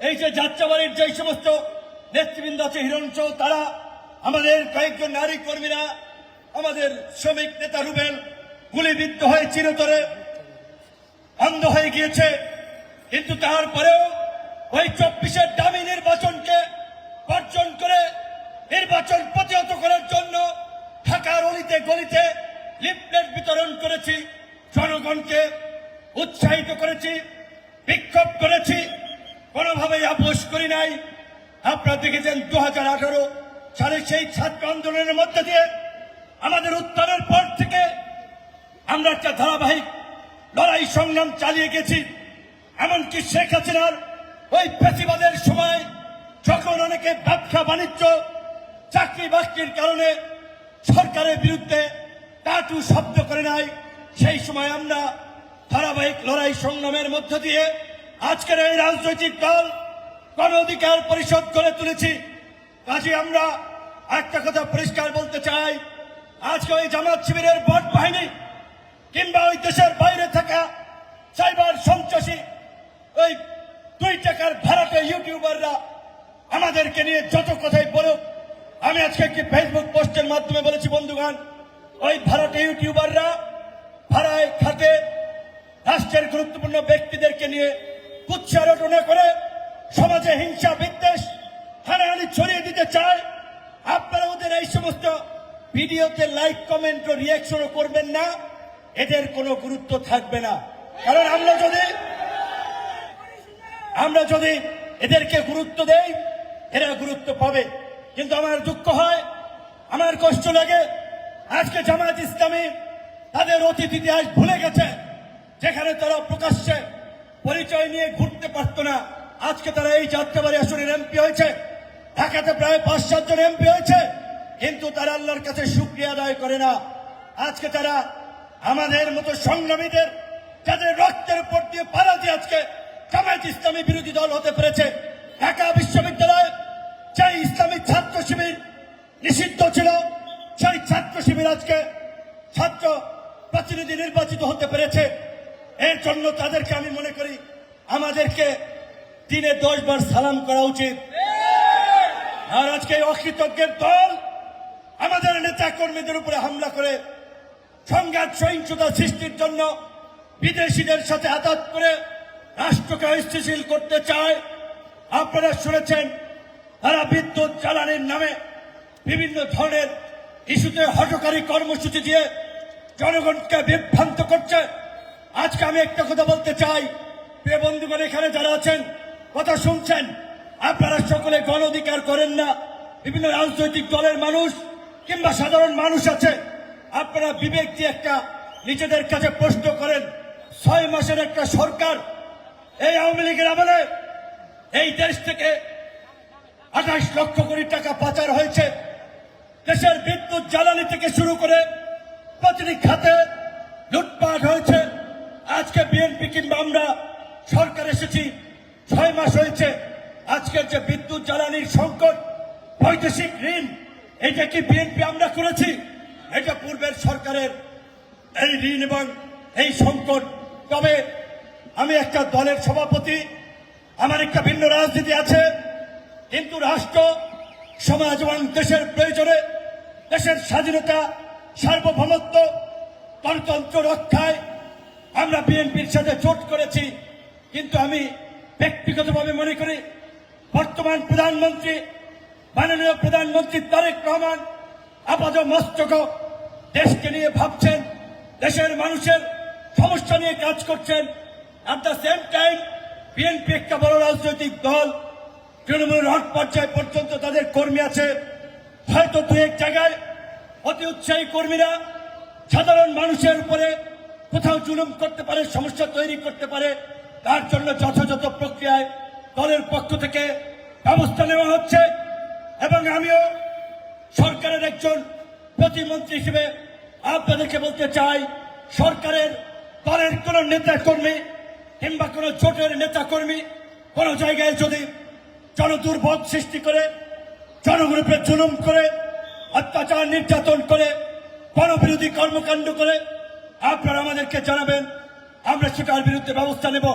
এই যে যাত্রাবাড়ির যে সমস্ত নেতৃবৃন্দ আছে, হিরণচ, তারা আমাদের কয়েকজন নারী কর্মীরা, আমাদের শ্রমিক নেতা রুবেল গুলিবিদ্ধ হয়ে চিরতরে অন্ধ হয়ে গিয়েছে। কিন্তু তারপরেও ওই 24-এর দামি নির্বাচনকে বর্জন করে নির্বাচন প্রতিহত করার জন্য ঢাকার অলিতে গলিতে লিফলেট বিতরণ করেছি, জনগণকে উৎসাহিত করেছি, বিক্ষোভ করেছি, কোনোভাবেই আপোষ করি নাই। আপনারা দেখেছেন 2018 সালে সেই ছাত্র আন্দোলনের মধ্যে দিয়ে আমাদের উত্থানের পর থেকে আমরা একটা ধারাবাহিক লড়াই সংগ্রাম চালিয়ে গেছি। এমনকি শেখ হাসিনার ওই ফ্যাসিবাদের সময় যখন অনেকে ব্যবসা বাণিজ্য চাকরি বাকরির কারণে সরকারের বিরুদ্ধে টাটু শব্দ করে নাই, সেই সময় আমরা ধারাবাহিক লড়াই সংগ্রামের মধ্য দিয়ে আজকের এই রাজনৈতিক দল গণ অধিকার পরিষদ গড়ে তুলেছি। কাজে আমরা একটা কথা পরিষ্কার বলতে চাই, আজকে ওই জামাত শিবিরের ভোট বাহিনী কিংবা ওই দেশের বাইরে থাকা সাইবার সন্ত্রাসী ওই 2 টাকার ভাড়াটে ইউটিউবাররা আমাদেরকে নিয়ে যত কথাই বলুক, আমি আজকে একটি ফেসবুক পোস্টের মাধ্যমে বলেছি, বন্ধুগণ, ওই ভাড়াটে ইউটিউবাররা ভাড়ায় খাতে রাষ্ট্রের গুরুত্বপূর্ণ ব্যক্তিদেরকে নিয়ে কুৎসারটনা করে সমাজে হিংসা বিদ্বেষ হানাহানি ছড়িয়ে দিতে চায়। আপনারা ওদের এই সমস্ত ভিডিওতে লাইক কমেন্ট ও রিয়াকশনও করবেন না, এদের কোনো গুরুত্ব থাকবে না। কারণ আমরা যদি এদেরকে গুরুত্ব দেই, এরা গুরুত্ব পাবে। কিন্তু আমার দুঃখ হয়, আমার কষ্ট লাগে, আজকে জামায়াত ইসলামী তাদের অতীত ইতিহাস ভুলে গেছে। যেখানে তারা প্রকাশ্যে পরিচয় নিয়ে ঘুরতে পারত না, আজকে তারা এই যাত্রাবাড়ি আসনের এমপি হয়েছে, ঢাকাতে প্রায় 5-7 জন এমপি হয়েছে, কিন্তু তারা আল্লাহর কাছে শুকরিয়া আদায় করে না। আজকে তারা আমাদের মতো সংগ্রামীদের যাদের রক্তের উপর দিয়ে পাড়া দিয়ে আজকে জামায়াত ইসলামী বিরোধী দল হতে পেরেছে। ঢাকা বিশ্ববিদ্যালয়ে যে ইসলামী ছাত্র শিবির নিষিদ্ধ ছিল, সেই ছাত্র শিবির আজকে ছাত্র প্রতিনিধি নির্বাচিত হতে পেরেছে। এর জন্য তাদেরকে আমি মনে করি আমাদেরকে দিনে 10 বার সালাম করা উচিত। আর আজকে অকৃতজ্ঞের দল আমাদের নেতা কর্মীদের উপরে হামলা করে সংঘাত সহিংসতা সৃষ্টির জন্য বিদেশিদের সাথে আঘাত করে রাষ্ট্রকে অস্থিতিশীল করতে চায়। আপনারা শুনেছেন, তারা বিদ্যুৎ জ্বালানির নামে বিভিন্ন ধরনের ইস্যুতে হঠকারী কর্মসূচি দিয়ে জনগণকে বিভ্রান্ত করছে। আজকে আমি একটা কথা বলতে চাই, প্রিয় বন্ধুগণ, এখানে যারা আছেন কথা শুনছেন, আপনারা সকলে গণ অধিকার করেন না, বিভিন্ন রাজনৈতিক দলের মানুষ কিংবা সাধারণ মানুষ আছে, আপনারা বিবেক দিয়ে একটা নিজেদের কাছে প্রশ্ন করেন। 6 মাসের একটা সরকার, এই আওয়ামী লীগের আমলে এই দেশ থেকে 28 লক্ষ কোটি টাকা পাচার হয়েছে। দেশের বিদ্যুৎ জ্বালানি থেকে শুরু করে প্রতিটি খাতে লুটপাট হয়েছে। আজকে বিএনপি কিংবা আমরা সরকার এসেছি, 6 মাস হয়েছে। আজকের যে বিদ্যুৎ জ্বালানির সংকট, বৈদেশিক ঋণ, এটা কি বিএনপি আমরা করেছি? এটা পূর্বের সরকারের এই ঋণ এবং এই সংকট। তবে আমি একটা দলের সভাপতি, আমার একটা ভিন্ন রাজনীতি আছে, কিন্তু রাষ্ট্র সমাজ এবং দেশের প্রয়োজনে দেশের স্বাধীনতা সার্বভৌমত্ব গণতন্ত্র রক্ষায় আমরা বিএনপির সাথে জোট করেছি। কিন্তু আমি ব্যক্তিগতভাবে মনে করি, বর্তমান প্রধানমন্ত্রী মাননীয় প্রধানমন্ত্রী তারেক রহমান আপাত মস্তক দেশকে নিয়ে ভাবছেন, দেশের মানুষের সমস্যা নিয়ে কাজ করছেন। At the same time BNP একটা বড় রাজনৈতিক দল, তৃণমূলের হট পর্যায় পর্যন্ত তাদের কর্মী আছে। হয়তো 2-1 জায়গায় অতি উৎসাহী কর্মীরা সাধারণ মানুষের উপরে কোথাও জুলুম করতে পারে, সমস্যা তৈরি করতে পারে। তার জন্য যথাযথ প্রক্রিয়ায় দলের পক্ষ থেকে ব্যবস্থা নেওয়া হচ্ছে। এবং আমিও সরকারের একজন প্রতিমন্ত্রী হিসেবে আপনাদেরকে বলতে চাই, সরকারের দলের কোন নেতা কর্মী কিংবা কোন জোটের নেতা কর্মী কোন জায়গায় যদি জনদুর্ভোগ সৃষ্টি করে, জনগণের উপরে জুলুম করে, অত্যাচার নির্যাতন করে, গণবিরোধী কর্মকাণ্ড করে, আপনারা আমাদেরকে জানাবেন, আমরা সেটার বিরুদ্ধে ব্যবস্থা নেব।